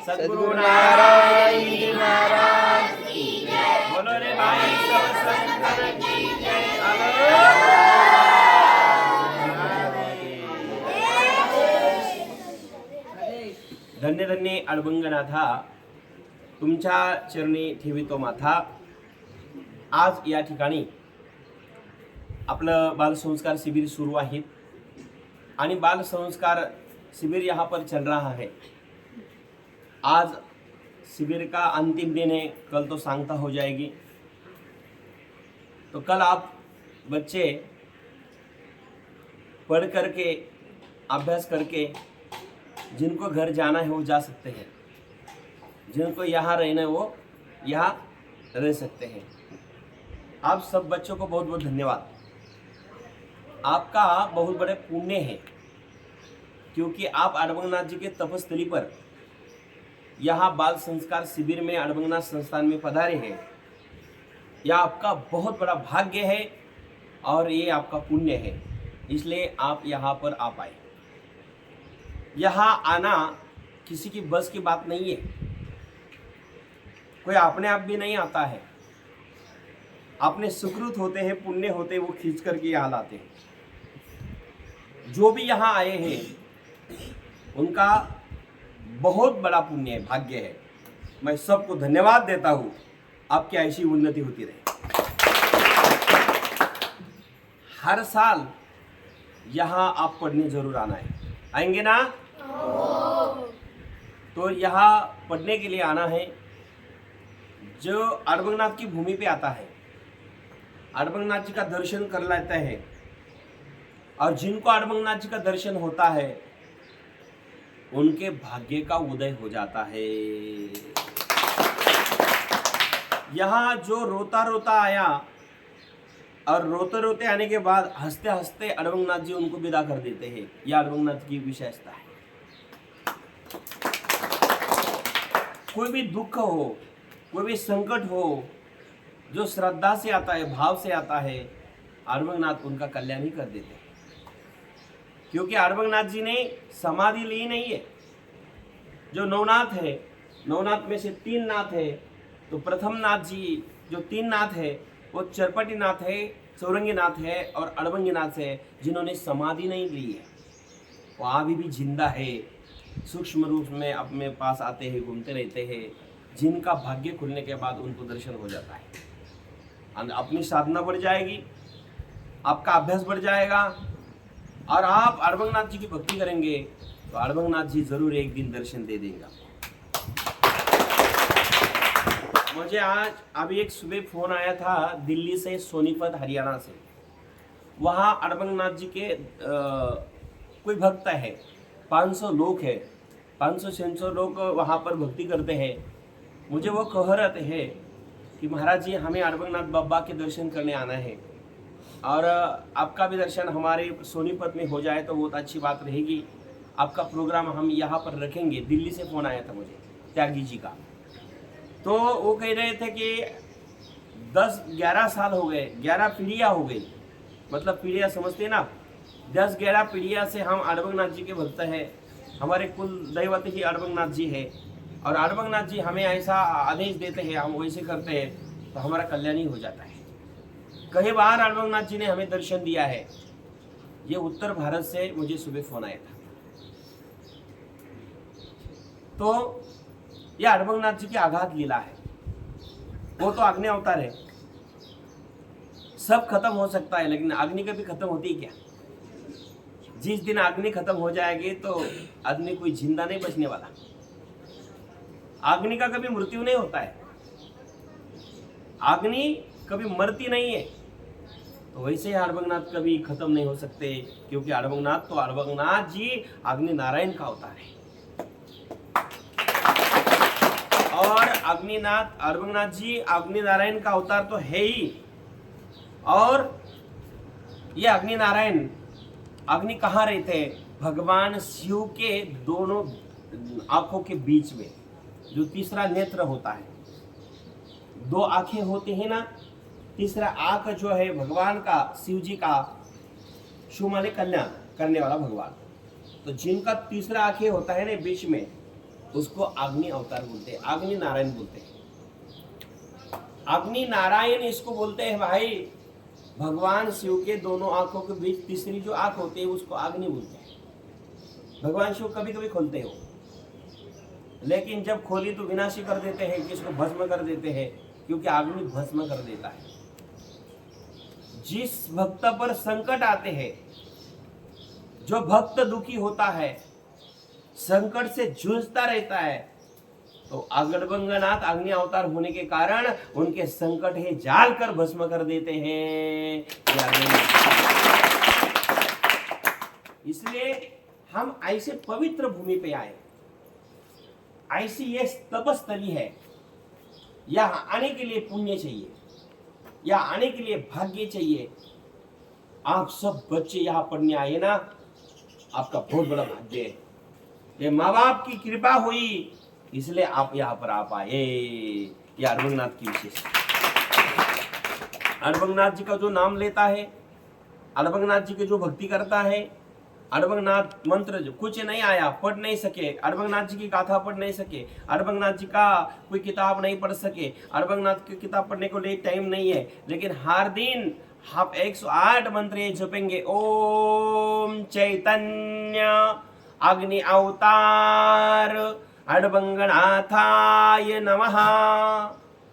सद्गुरु नारायण जी महाराज की जय। बोलो रे भाई सब संतन की जय। धन्य धन्य अडबंगनाथा, तुमच्या चरणी ठेवितो माथा। आज या ठिकाणी आपलं बाल संस्कार शिबिर सुरू आहे आणि बाल संस्कार शिविर यहाँ पर चल रहा है। आज शिविर का अंतिम दिन है, कल तो सांगता हो जाएगी। तो कल आप बच्चे पढ़ करके अभ्यास करके जिनको घर जाना है वो जा सकते हैं, जिनको यहाँ रहना है वो यहाँ रह सकते हैं। आप सब बच्चों को बहुत बहुत धन्यवाद। आपका बहुत बड़े पुण्य है, क्योंकि आप अडबंगनाथ जी के तपस्थली पर यहाँ बाल संस्कार शिविर में अडबंगनाथ संस्थान में पधारे हैं। यह आपका बहुत बड़ा भाग्य है और ये आपका पुण्य है, इसलिए आप यहाँ पर आ पाए। यहाँ आना किसी की बस की बात नहीं है, कोई अपने आप भी नहीं आता है। अपने सुकृत होते हैं, पुण्य होते हैं, वो खींच करके यहाँ लाते हैं। जो भी यहाँ आए हैं उनका बहुत बड़ा पुण्य है, भाग्य है। मैं सबको धन्यवाद देता हूँ। आपकी ऐसी उन्नति होती रहे। हर साल यहाँ आप पढ़ने जरूर आना है। आएंगे ना? तो यहाँ पढ़ने के लिए आना है। जो अडबंगनाथ की भूमि पे आता है, अडबंगनाथ जी का दर्शन कर लेता है, और जिनको अडबंगनाथ जी का दर्शन होता है उनके भाग्य का उदय हो जाता है। यहाँ जो रोता रोता आया और रोते रोते आने के बाद हंसते हंसते अडबंगनाथ जी उनको विदा कर देते हैं, यह अडबंगनाथ की विशेषता है। कोई भी दुख हो, कोई भी संकट हो, जो श्रद्धा से आता है, भाव से आता है, अडबंगनाथ उनका कल्याण ही कर देते हैं। क्योंकि अडबंगनाथ जी ने समाधि ली नहीं है। जो नवनाथ है, नवनाथ में से 3 नाथ है, तो प्रथम नाथ जी जो 3 नाथ है वो चरपटी नाथ है, चौरंगी नाथ है और अडबंगी नाथ है, जिन्होंने समाधि नहीं ली है। वो अभी भी जिंदा है, सूक्ष्म रूप में अपने पास आते हैं, घूमते रहते हैं। जिनका भाग्य खुलने के बाद उनको दर्शन हो जाता है। अपनी साधना बढ़ जाएगी, आपका अभ्यास बढ़ जाएगा और आप अडबंगनाथ जी की भक्ति करेंगे तो अडबंगनाथ जी जरूर एक दिन दर्शन दे देंगे। मुझे आज अभी एक सुबह फोन आया था दिल्ली से, सोनीपत हरियाणा से। वहाँ अडबंगनाथ जी के कोई भक्त है, 500 लोग है, 500-600 लोग वहाँ पर भक्ति करते हैं। मुझे वो कह रहे हैं कि महाराज जी हमें अडबंगनाथ बाबा के दर्शन करने आना है और आपका भी दर्शन हमारे सोनीपत में हो जाए तो बहुत अच्छी बात रहेगी। आपका प्रोग्राम हम यहाँ पर रखेंगे। दिल्ली से फ़ोन आया था मुझे त्यागी जी का। तो वो कह रहे थे कि 10-11 साल हो गए, 11 पीढ़ियाँ हो गई, मतलब पीढ़ियाँ समझते ना, 10-11 पीढ़ियाँ से हम अडबंगनाथ जी के भक्त हैं। हमारे कुल दैवत ही अडबंगनाथ जी है और अडबंगनाथ जी हमें ऐसा आदेश देते हैं, हम वैसे करते हैं तो हमारा कल्याण ही हो जाता है। कई बार अडबंगनाथ जी ने हमें दर्शन दिया है। ये उत्तर भारत से मुझे सुबह फोन आया था। तो यह अडबंगनाथ जी की आघात लीला है। वो तो अग्नि अवतार है, सब खत्म हो सकता है, लेकिन अग्नि कभी खत्म होती है क्या? जिस दिन अग्नि खत्म हो जाएगी तो अग्नि कोई जिंदा नहीं बचने वाला। अग्नि का कभी मृत्यु नहीं होता है, अग्नि कभी मरती नहीं है। तो वैसे ही अडबंगनाथ कभी खत्म नहीं हो सकते, क्योंकि अडबंगनाथ तो अडबंगनाथ जी अग्नि नारायण का अवतार है। और अग्निनाथ अडबंगनाथ जी अग्नि नारायण का अवतार तो है ही। और ये अग्नि नारायण, अग्नि कहाँ रहते हैं? भगवान शिव के दोनों आंखों के बीच में, जो तीसरा नेत्र होता है। 2 आंखें होती हैं ना, तीसरा आंख जो है भगवान का, शिव जी का, शिव माने कल्याण करने वाला भगवान। तो जिनका तीसरा आंखें होता है ना बीच में, उसको अग्नि अवतार बोलते हैं, अग्नि नारायण बोलते हैं। अग्नि नारायण इसको बोलते हैं भाई। भगवान शिव के दोनों आंखों के बीच तीसरी जो आंख होती है उसको अग्नि बोलते हैं। भगवान शिव कभी कभी खोलते हो, लेकिन जब खोली तो विनाशी कर देते हैं, किसको भस्म कर देते हैं, क्योंकि अग्नि भस्म कर देता है। जिस भक्त पर संकट आते हैं, जो भक्त दुखी होता है, संकट से जूझता रहता है, तो अगड़बंगनाथ अग्नि अवतार होने के कारण उनके संकट है जाल कर भस्म कर देते हैं। इसलिए हम ऐसे पवित्र भूमि पे आए, ऐसी ये तपस्थली है। यहाँ आने के लिए पुण्य चाहिए, यहाँ आने के लिए भाग्य चाहिए। आप सब बच्चे यहाँ पढ़ने आए ना, आपका बहुत बड़ा भाग्य है। ये माँ बाप की कृपा हुई, इसलिए आप यहाँ पर आप आए। ये अड़बंगनाथ की विशेषता। अड़बंगनाथ जी का जो नाम लेता है, अड़बंगनाथ जी की जो भक्ति करता है, अड़बंगनाथ मंत्र जो कुछ नहीं आया, पढ़ नहीं सके, अड़बंगनाथ जी की गाथा पढ़ नहीं सके, अड़बंगनाथ जी का कोई किताब नहीं पढ़ सके, अड़बंगनाथ की किताब पढ़ने को लिए टाइम नहीं है, लेकिन हर दिन आप 108 मंत्र ये जपेंगे। ओम चैतन्य अग्नि अवतार अड़बंगनाथाय नमः।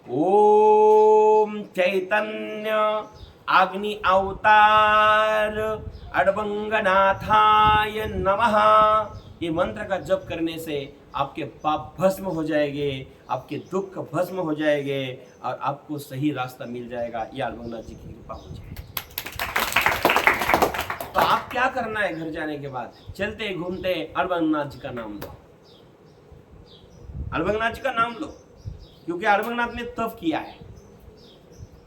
ओम चैतन्य अग्नि अवतार अड़बंगनाथाय नमः। ये मंत्र का जप करने से आपके पाप भस्म हो जाएंगे, आपके दुख भस्म हो जाएंगे और आपको सही रास्ता मिल जाएगा। ये अड़बंगनाथ जी की कृपा हो जाएगी। तो आप क्या करना है, घर जाने के बाद चलते घूमते अड़बंगनाथ जी का नाम लो, अड़बंगनाथ जी का नाम लो, क्योंकि अड़बंगनाथ ने तप किया है।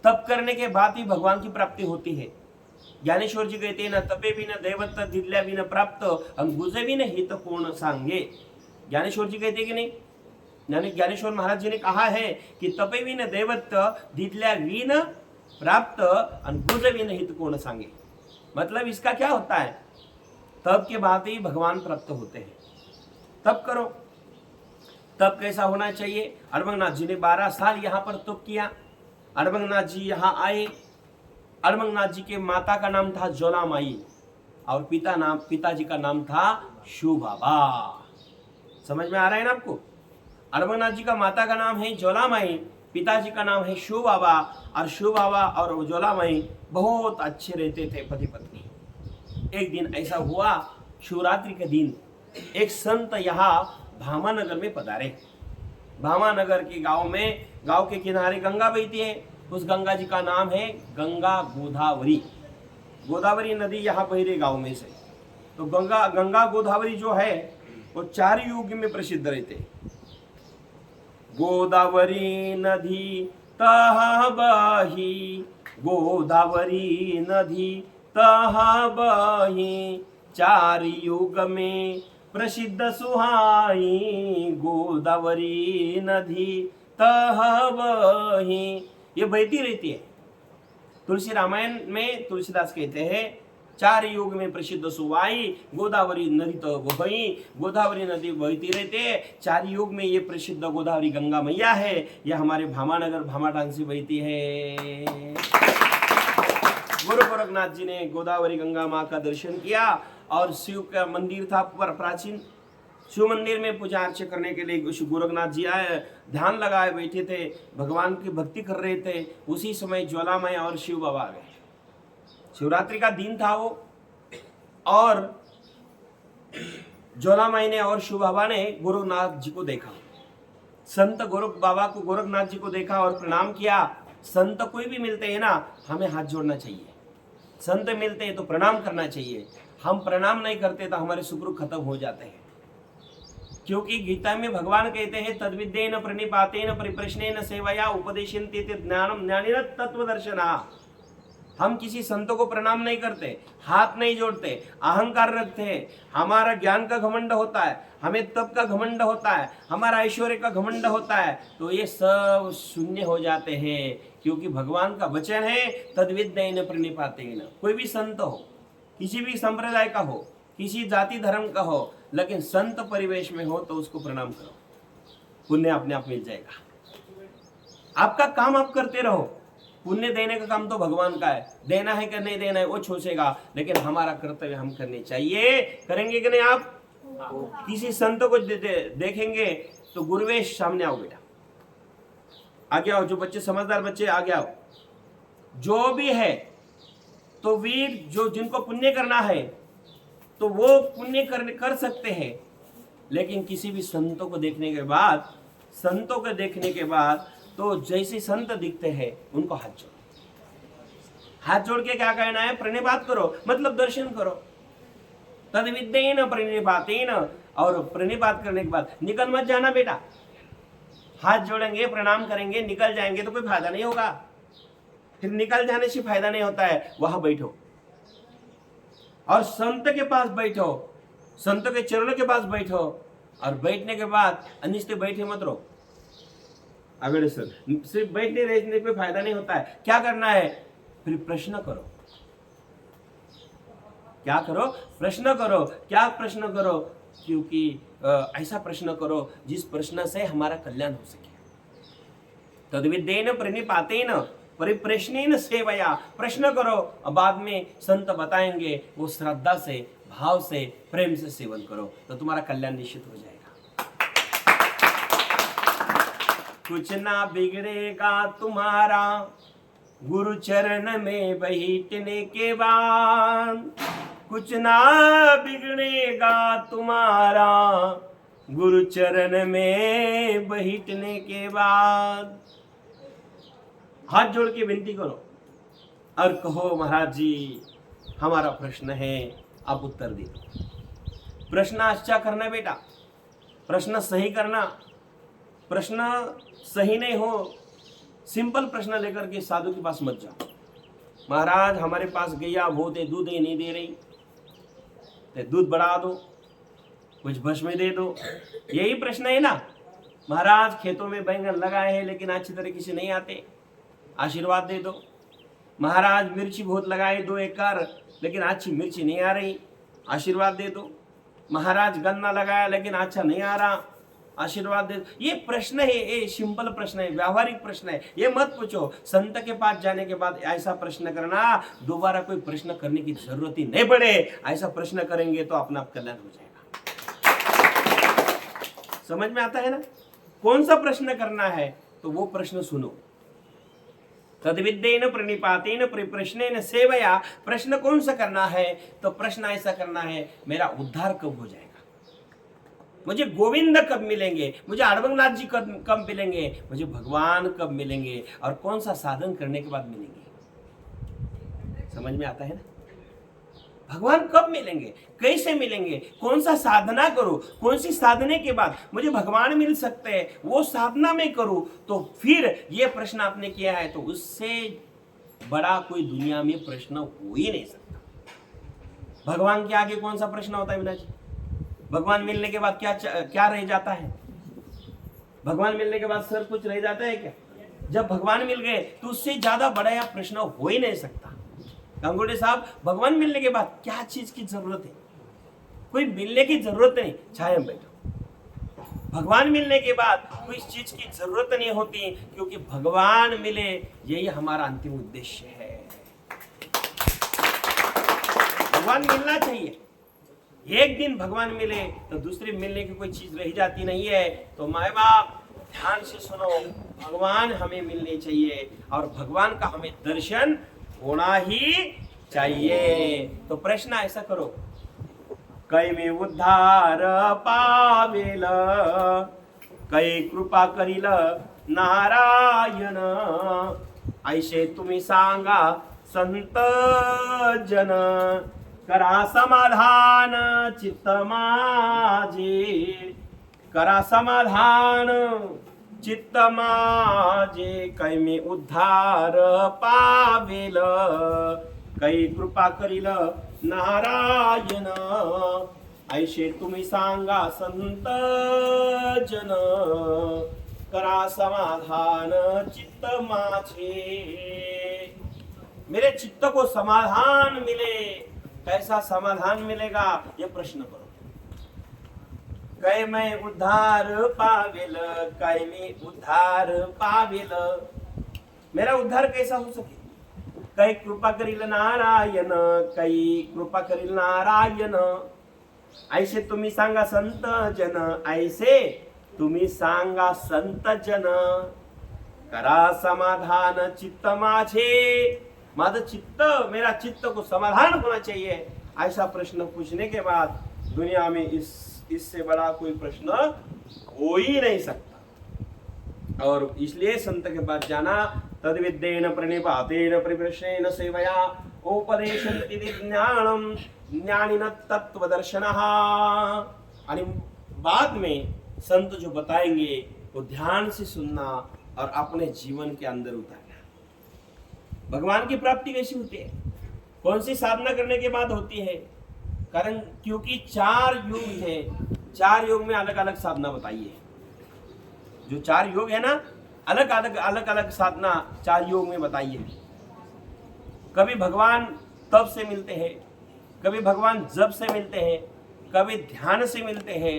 तप करने के बाद ही भगवान की प्राप्ति होती है। ज्ञानेश्वर जी कहते हैं ना, तपे भी न दैवत दिदल्या भी न प्राप्त अंगुजे भी न हित पूर्ण सांगे। ज्ञानेश्वर जी कहते कि नहीं, यानी ज्ञानेश्वर महाराज जी ने कहा है कि तपे भी न दैवत दिदल्या भी न प्राप्त अंगुजे भी न हित पूर्ण सांगे। मतलब इसका क्या होता है, तप के बाद ही भगवान प्राप्त होते हैं। तप करो। तप कैसा होना चाहिए? अड़बंगनाथ जी ने 12 साल यहाँ पर तप किया। अड़बंगनाथ जी यहाँ आए। अड़बंगनाथ जी के माता का नाम था ज्वालामाई और पिताजी का नाम था शिव बाबा। समझ में आ रहा है ना आपको? अड़बंगनाथ जी का माता का नाम है ज्वालामाई, पिताजी का नाम है शिव बाबा, और शिव बाबा और ज्वालामाई बहुत अच्छे रहते थे, पति पत्नी। एक दिन ऐसा हुआ, शिवरात्रि के दिन एक संत यहाँ भामानगर में पधारे। भामानगर के गांव के किनारे गंगा बहती है। उस गंगा जी का नाम है गंगा गोदावरी। गोदावरी नदी यहाँ बह रही गांव में से। तो गंगा गोदावरी जो है वो 4 युग में प्रसिद्ध रहते। गोदावरी नदी तह बही, गोदावरी नदी तह बही, 4 युग में प्रसिद्ध सुहाई, गोदावरी नदी तह बही। ये बहती रहती है। तुलसी रामायण में तुलसीदास कहते हैं 4 युग में प्रसिद्ध सुहाई, गोदावरी नदी तो बही। गोदावरी नदी बहती रहती है। 4 युग में ये प्रसिद्ध गोदावरी गंगा मैया है। यह हमारे भामानगर भामाटांग से बहती है। गुरु गोरखनाथ जी ने गोदावरी गंगा माँ का दर्शन किया और शिव का मंदिर था प्राचीन। शिव मंदिर में पूजा अर्चना करने के लिए गोरखनाथ जी आए, ध्यान लगाए बैठे थे, भगवान की भक्ति कर रहे थे। उसी समय ज्वालामाई और शिव बाबा आ गए। शिवरात्रि का दिन था वो, और ज्वालामाई ने और शिव बाबा ने गोरखनाथ जी को देखा। संत गोरखनाथ जी को देखा और प्रणाम किया। संत कोई भी मिलते हैं ना, हमें हाथ जोड़ना चाहिए। संत मिलते हैं तो प्रणाम करना चाहिए। हम प्रणाम नहीं करते तो हमारे सुख खत्म हो जाते हैं। क्योंकि गीता में भगवान कहते हैं तद्विद्येन प्रणिपातेन परिप्रश्नेन सेवया उपदेशन्ते ज्ञानम ज्ञानिन तत्वदर्शना। हम किसी संतों को प्रणाम नहीं करते, हाथ नहीं जोड़ते, अहंकार रखते हैं। हमारा ज्ञान का घमंड होता है, हमें तप का घमंड होता है, हमारा ऐश्वर्य का घमंड होता है, तो ये सब शून्य हो जाते हैं। क्योंकि भगवान का वचन है तद्विद्येन प्रणिपातेन। कोई भी संत हो, किसी भी संप्रदाय का हो, किसी जाति धर्म का हो, लेकिन संत परिवेश में हो तो उसको प्रणाम करो। पुण्य अपने आप मिल जाएगा। आपका काम आप करते रहो, पुण्य देने का काम तो भगवान का है, देना है कि नहीं देना है वो सोचेगा, लेकिन हमारा कर्तव्य हम करने चाहिए। करेंगे कि नहीं आप? किसी संत को देखेंगे तो गुरुवेश सामने आओ बेटा, आगे आओ, जो बच्चे समझदार बच्चे आगे आओ। जो भी है तो वीर जो जिनको पुण्य करना है तो वो पुण्य कर सकते हैं, लेकिन किसी भी संतों को देखने के बाद तो जैसे संत दिखते हैं उनको हाथ जोड़ के क्या कहना है? प्रणिपात करो, मतलब दर्शन करो। तद विद्येन प्रणिपातेन, और प्रणिपात करने के बाद निकल मत जाना बेटा। हाथ जोड़ेंगे, प्रणाम करेंगे, निकल जाएंगे तो कोई फायदा नहीं होगा। फिर निकल जाने से फायदा नहीं होता है। वहां बैठो और संत के पास बैठो, संत के चरणों के पास बैठो, और बैठने के बाद अनिष्ट बैठे मत रहो। अगर सिर्फ बैठने रहने पे फायदा नहीं होता है। क्या करना है? फिर प्रश्न करो। क्या करो? प्रश्न करो। क्या प्रश्न करो? क्योंकि ऐसा प्रश्न करो जिस प्रश्न से हमारा कल्याण हो सके। तद्विद्येन प्रणिपातेन परिप्रश्नेन सेवया, प्रश्न करो और बाद में संत बताएंगे, वो श्रद्धा से, भाव से, प्रेम से सेवन करो तो तुम्हारा कल्याण निश्चित हो जाएगा। कुछ ना बिगड़ेगा तुम्हारा गुरु चरण में बैठने के बाद, कुछ ना बिगड़ेगा तुम्हारा गुरु चरण में बैठने के बाद। हाथ जोड़ के विनती करो और कहो, महाराज जी हमारा प्रश्न है, आप उत्तर दे दो। प्रश्न अच्छा करना बेटा, प्रश्न सही करना। प्रश्न सही नहीं हो, सिंपल प्रश्न लेकर के साधु के पास मत जाओ। महाराज हमारे पास गैया बहुत है, दूध नहीं दे रही, तो दूध बढ़ा दो, कुछ भस्म दे दो, यही प्रश्न है ना। महाराज खेतों में बैंगन लगाए हैं लेकिन अच्छी तरीके से नहीं आते, आशीर्वाद दे दो। महाराज मिर्ची बहुत लगाए 2 एकड़ लेकिन अच्छी मिर्ची नहीं आ रही, आशीर्वाद दे दो। महाराज गन्ना लगाया लेकिन अच्छा नहीं आ रहा, आशीर्वाद दे। ये प्रश्न है, ये सिंपल प्रश्न है, व्यावहारिक प्रश्न है, ये मत पूछो। संत के पास जाने के बाद ऐसा प्रश्न करना, दोबारा कोई प्रश्न करने की जरूरत ही नहीं पड़े। ऐसा प्रश्न करेंगे तो अपना कल्याण हो जाएगा। समझ में आता है ना? कौन सा प्रश्न करना है तो वो प्रश्न सुनो। तद्विद्येन प्रणिपातेन परिप्रश्नेन सेवया, प्रश्न कौन सा करना है तो प्रश्न ऐसा करना है, मेरा उद्धार कब हो जाएगा, मुझे गोविंद कब मिलेंगे, मुझे अड़बंगनाथ जी कब मिलेंगे, मुझे भगवान कब मिलेंगे, और कौन सा साधन करने के बाद मिलेंगे। समझ में आता है ना? भगवान कब मिलेंगे, कैसे मिलेंगे, कौन सा साधना करूं, कौन सी साधने के बाद मुझे भगवान मिल सकते हैं, वो साधना में करूं। तो फिर ये प्रश्न आपने किया है तो उससे बड़ा कोई दुनिया में प्रश्न हो ही नहीं सकता। भगवान के आगे कौन सा प्रश्न होता है विनाश जी? भगवान मिलने के बाद क्या रह जाता है? भगवान मिलने के बाद सब कुछ रह जाता है क्या? जब भगवान मिल गए तो उससे ज्यादा बड़ा प्रश्न हो ही नहीं सकता। गंगोटे साहब, भगवान मिलने के बाद क्या चीज की जरूरत है? कोई मिलने की जरूरत नहीं, छाया में बैठो। भगवान मिलने के बाद कोई चीज की जरूरत नहीं होती, क्योंकि भगवान मिले यही हमारा अंतिम उद्देश्य है। भगवान मिलना चाहिए। एक दिन भगवान मिले तो दूसरे मिलने की कोई चीज रह जाती नहीं है। तो माए बाप ध्यान से सुनो, भगवान हमें मिलने चाहिए और भगवान का हमें दर्शन होना ही चाहिए। तो प्रश्न ऐसा करो, कै में उद्धार पावेल, कै कृपा करील नारायण, ऐसे तुम्ही सांगा संत जन, करा समाधान चित्त माझे, करा समाधान चित्त माझे, कै में उद्धार पावेल, कै कृपा करील नारायण, ऐसे तुम्ही सांगा संत जन, करा समाधान चित्त माझे। मेरे चित्त को समाधान मिले। कैसा समाधान मिलेगा ये प्रश्न करो। कै मैं उद्धार पावेल, कै मैं उद्धार पावेल, मेरा उद्धार कैसा हो सके? कै कृपा करील नारायण, कै कृपा करील नारायण, ऐसे तुम्ही सांगा संत जन, ऐसे तुम्ही सांगा संत जन, करा समाधान चित्त माझे, माझं चित्त, मेरा चित्त को समाधान होना चाहिए। ऐसा प्रश्न पूछने के बाद दुनिया में इससे बड़ा कोई प्रश्न हो ही नहीं सकता। और इसलिए संत के पास जाना, तद विद्येन प्रणिपातेन परिप्रश्नेन सेवया उपदेशन्ति ज्ञानम ज्ञानिन तत्वदर्शनः। और बाद में संत जो बताएंगे वो ध्यान से सुनना और अपने जीवन के अंदर उतारना। भगवान की प्राप्ति कैसी होती है? कौन सी साधना करने के बाद होती है? कारण क्योंकि 4 युग है, 4 युग में अलग अलग साधना बताई है। जो 4 युग है ना, अलग अलग साधना 4 युग में बताई है। कभी भगवान तप से मिलते हैं, कभी भगवान जप से मिलते हैं, कभी ध्यान से मिलते हैं,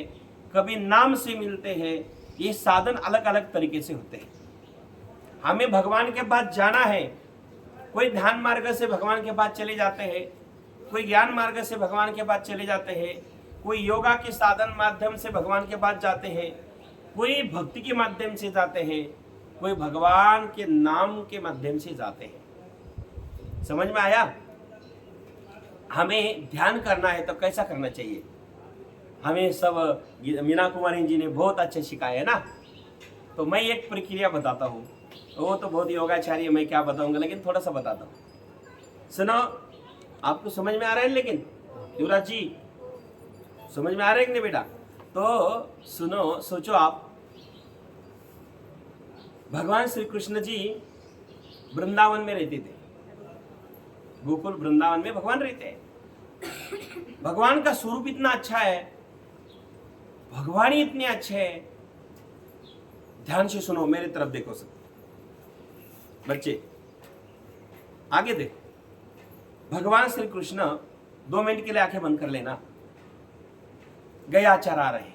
कभी नाम से मिलते हैं। ये साधन अलग अलग तरीके से होते हैं। हमें भगवान के पास जाना है, कोई ध्यान मार्ग से भगवान के पास चले जाते हैं, कोई ज्ञान मार्ग से भगवान के पास चले जाते हैं, कोई योगा के साधन माध्यम से भगवान के पास जाते हैं, कोई भक्ति के माध्यम से जाते हैं, कोई भगवान के नाम के माध्यम से जाते हैं। समझ में आया? हमें ध्यान करना है तो कैसा करना चाहिए? हमें सब मीना कुमारी जी ने बहुत अच्छे सिखाया है ना। तो मैं एक प्रक्रिया बताता हूँ, वो तो बहुत योगाचार्य है, मैं क्या बताऊंगा, लेकिन थोड़ा सा बताता हूँ। सुनो, आपको समझ में आ रहा है? लेकिन युवराज जी समझ में आ रहा है कि नहीं बेटा? तो सुनो, सोचो आप, भगवान श्री कृष्ण जी वृंदावन में रहते थे, गोकुल वृंदावन में भगवान रहते हैं। भगवान का स्वरूप इतना अच्छा है, भगवान ही इतने अच्छे हैं। ध्यान से सुनो, मेरी तरफ देखो सब बच्चे, आगे देखो। भगवान श्री कृष्ण 2 मिनट के लिए आंखें बंद कर लेना, गया चरा रहे हैं।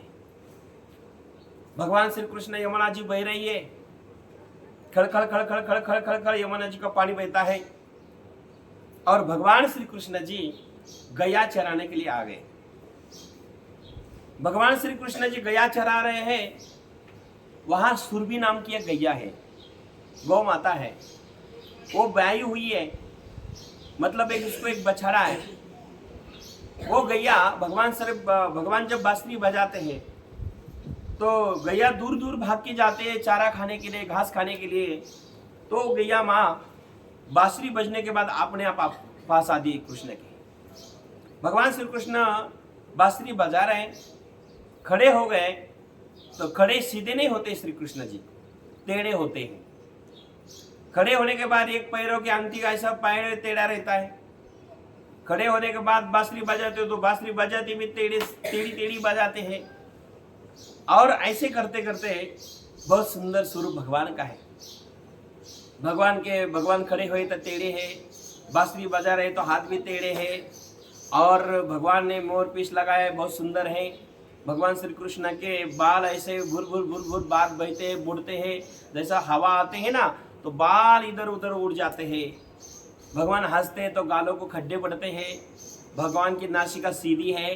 भगवान श्री कृष्ण, यमुना जी बह रही है, खड़खड़ खड़खड़ खड़खड़ खड़खड़ यमुना जी का पानी बहता है, और भगवान श्री कृष्ण जी गया चराने के लिए आ गए। भगवान श्री कृष्ण जी गया चरा रहे हैं, वहां सुरभि नाम की एक गैया है, गौ माता है, वो ब्याई हुई है, मतलब उसको एक बछड़ा है। वो गैया, भगवान जब बांसुरी बजाते हैं तो गैया दूर दूर भाग के जाते हैं चारा खाने के लिए, घास खाने के लिए। तो गैया माँ बांसुरी बजने के बाद अपने आप पास आती है कृष्ण के। भगवान श्री कृष्ण बांसुरी बजा रहे हैं, खड़े हो गए, तो खड़े सीधे नहीं होते श्री कृष्ण जी, टेढ़े होते हैं। खड़े होने के बाद एक पैरों के अंती का ऐसा पैर टेढ़ा रहता है। खड़े होने के बाद बांसुरी बजाते हो तो बांसुरी बजाते भी टेढ़ी बजाते हैं। और ऐसे करते करते बहुत सुंदर स्वरूप भगवान का है। भगवान खड़े हुए तो टेढ़े हैं, बांसुरी बजा रहे तो हाथ भी टेढ़े हैं, और भगवान ने मोर पीस लगाए, बहुत सुंदर है। भगवान श्री कृष्ण के बाल ऐसे भुर भुर बाल बहते हैं, बुड़ते हैं, जैसा हवा आते हैं ना तो बाल इधर उधर उड़ जाते हैं। भगवान हंसते हैं तो गालों को खड्डे पड़ते हैं। भगवान की नासिका सीधी है।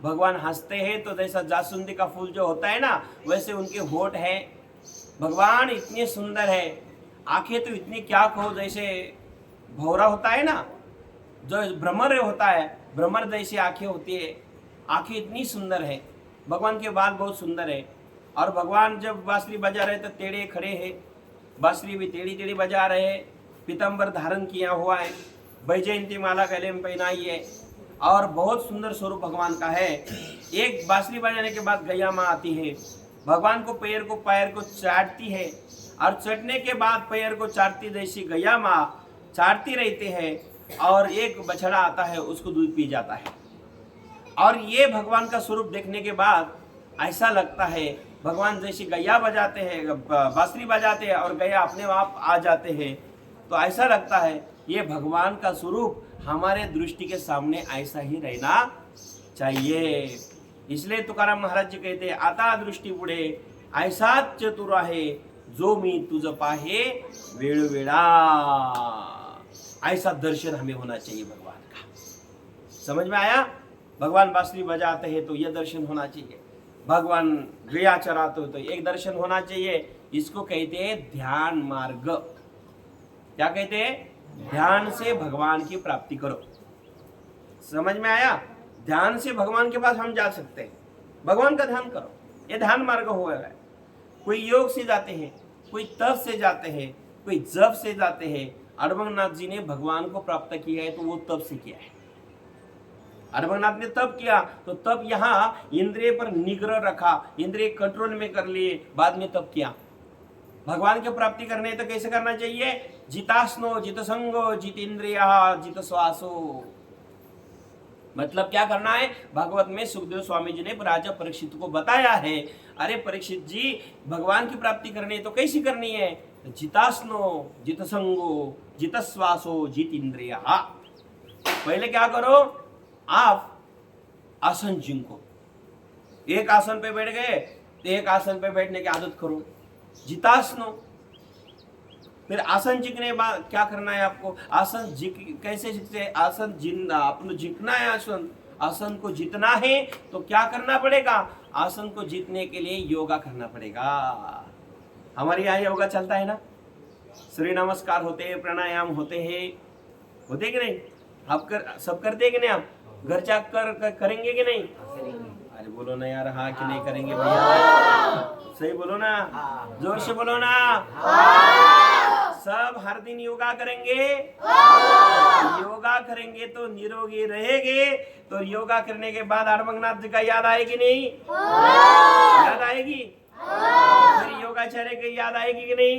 भगवान हंसते हैं तो जैसा जासुंदी का फूल जो होता है ना, वैसे उनके होठ है। भगवान इतने सुंदर है। आंखें तो इतनी क्या कहो, जैसे भौरा होता है ना, जो भ्रमर होता है, भ्रमर जैसी आंखें होती है। आंखें इतनी सुंदर है। भगवान के बाल बहुत सुंदर है। और भगवान जब बांसुरी बजा रहे तो टेढ़े खड़े हैं, बांसुरी भी टेढ़ी बजा रहे हैं। पीताम्बर धारण किया हुआ है, वैजयंती माला गले में पहनाई है, और बहुत सुंदर स्वरूप भगवान का है। एक बांसुरी बजाने के बाद गैया माँ आती है, भगवान को पैर को चाटती है, और चटने के बाद पैर को चाटती जैसी गैया माँ चाटती रहते हैं, और एक बछड़ा आता है उसको दूध पी जाता है। और ये भगवान का स्वरूप देखने के बाद ऐसा लगता है भगवान जैसी गैया बजाते हैं, बांसुरी बजाते हैं और गैया अपने आप आ जाते हैं, तो ऐसा लगता है ये भगवान का स्वरूप हमारे दृष्टि के सामने ऐसा ही रहना चाहिए। इसलिए तुकाराम महाराज जी कहते आता दृष्टी पुढे ऐसाच चतुर आहे जो मी तुझ पाहे वेळोवेळा। ऐसा दर्शन हमें होना चाहिए भगवान का। समझ में आया? भगवान बांसुरी बजाते हैं तो यह दर्शन होना चाहिए, भगवान गया चराते हो तो एक दर्शन होना चाहिए। इसको कहते हैं ध्यान मार्ग। क्या कहते हैं? ध्यान से भगवान की प्राप्ति करो। समझ में आया? ध्यान से भगवान के पास हम जा सकते हैं। भगवान का ध्यान करो, ये ध्यान मार्ग हो गया है। कोई योग से जाते हैं, कोई तप से जाते हैं, कोई जप से जाते हैं। अड़भंगनाथ जी ने भगवान को प्राप्त किया है तो वो तप से किया है। अड़भंगनाथ ने तप किया तो तब यहाँ इंद्रिय पर निग्रह रखा, इंद्रिय कंट्रोल में कर लिए, बाद में तप किया। भगवान की प्राप्ति करने तो कैसे करना चाहिए? जितास्नो जित संगो जित इंद्रिया जित श्वासो। मतलब क्या करना है? भागवत में सुखदेव स्वामी जी ने राजा परीक्षित को बताया है, अरे परीक्षित जी भगवान की प्राप्ति करनी है तो कैसी करनी है? जितास्नो जित संगो जित श्वासो जित इंद्रिया। पहले क्या करो? आप आसन जिनको, एक आसन पे बैठ गए तो एक आसन पे बैठने की आदत करो, जितासनो। फिर आसन झुकने बाद क्या करना है आपको? आसन कैसे झुकते? आसन अपने झुकना है। आसन को जीतना है तो क्या करना पड़ेगा? आसन को जीतने के लिए योगा करना पड़ेगा। हमारे यहाँ योगा चलता है ना, सूर्य नमस्कार होते हैं, प्राणायाम होते हैं, होते कि नहीं? आप सब करते हैं कि नहीं? आप घर जाकर करेंगे कि नहीं? अरे बोलो ना यार, हाँ कि नहीं करेंगे भैया? सही बोलो ना, जोर से बोलो ना। सब हर दिन योगा करेंगे? योगा करेंगे तो निरोगी रहेंगे। तो योगा करने के बाद अड़भंगनाथ जी का याद आएगी नहीं? याद आएगी। फिर योगाचार्य की याद आएगी कि नहीं?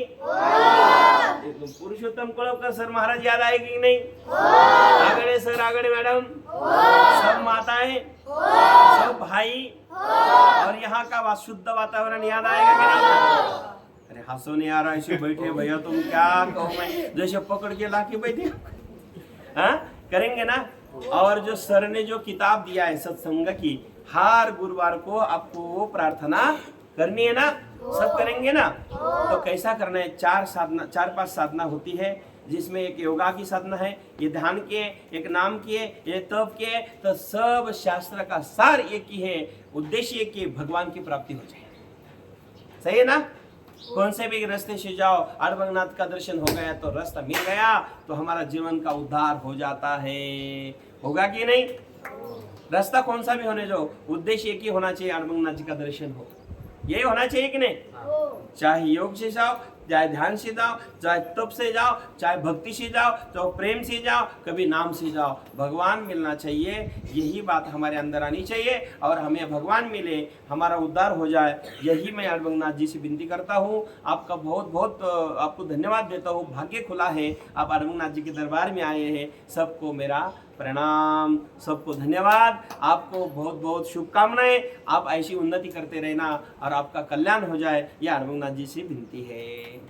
पुरुषोत्तम कोलवकर सर महाराज याद आएगी कि नहीं? आगड़े सर, आगड़े मैडम, सब माताएं, सब भाई, और यहाँ का शुद्ध वातावरण याद आएगा कि नहीं? अरे हंसो नहीं आ रहा, ऐसे बैठे भैया, तुम क्या कहो, मैं जैसे पकड़ के लाके बैठे। हाँ करेंगे ना। और जो सर ने जो किताब दिया है सत्संग की, हर गुरुवार को आपको प्रार्थना करनी है ना, सब करेंगे ना। तो कैसा करना है? 4-5 साधना होती है, जिसमें एक योगा की साधना है, ये ध्यान के, एक नाम के, ये तप के। तो सब शास्त्र का सार एक ही है, उद्देश्य एक ही, भगवान की प्राप्ति हो जाए। सही है ना? कौन से भी रास्ते से जाओ, अड़भंगनाथ का दर्शन हो गया तो रास्ता मिल गया तो हमारा जीवन का उद्धार हो जाता है। होगा कि नहीं? रास्ता कौन सा भी होने जो, उद्देश्य एक ही होना चाहिए, अड़भंगनाथ जी का दर्शन हो। यही होना चाहिए कि नहीं? चाहे योग से जाओ, चाहे ध्यान से जाओ, चाहे तप से जाओ, चाहे भक्ति से जाओ, चाहे प्रेम से जाओ, कभी नाम से जाओ, भगवान मिलना चाहिए। यही बात हमारे अंदर आनी चाहिए और हमें भगवान मिले, हमारा उद्धार हो जाए। यही मैं अड़भंगनाथ जी से विनती करता हूँ। आपका बहुत बहुत आपको धन्यवाद देता हूँ। भाग्य खुला है, आप अड़भंगनाथ जी के दरबार में आए हैं। सबको मेरा प्रणाम, सबको धन्यवाद, आपको बहुत बहुत शुभकामनाएं। आप ऐसी उन्नति करते रहना और आपका कल्याण हो जाए, यह अड़भंगनाथ जी से विनती है।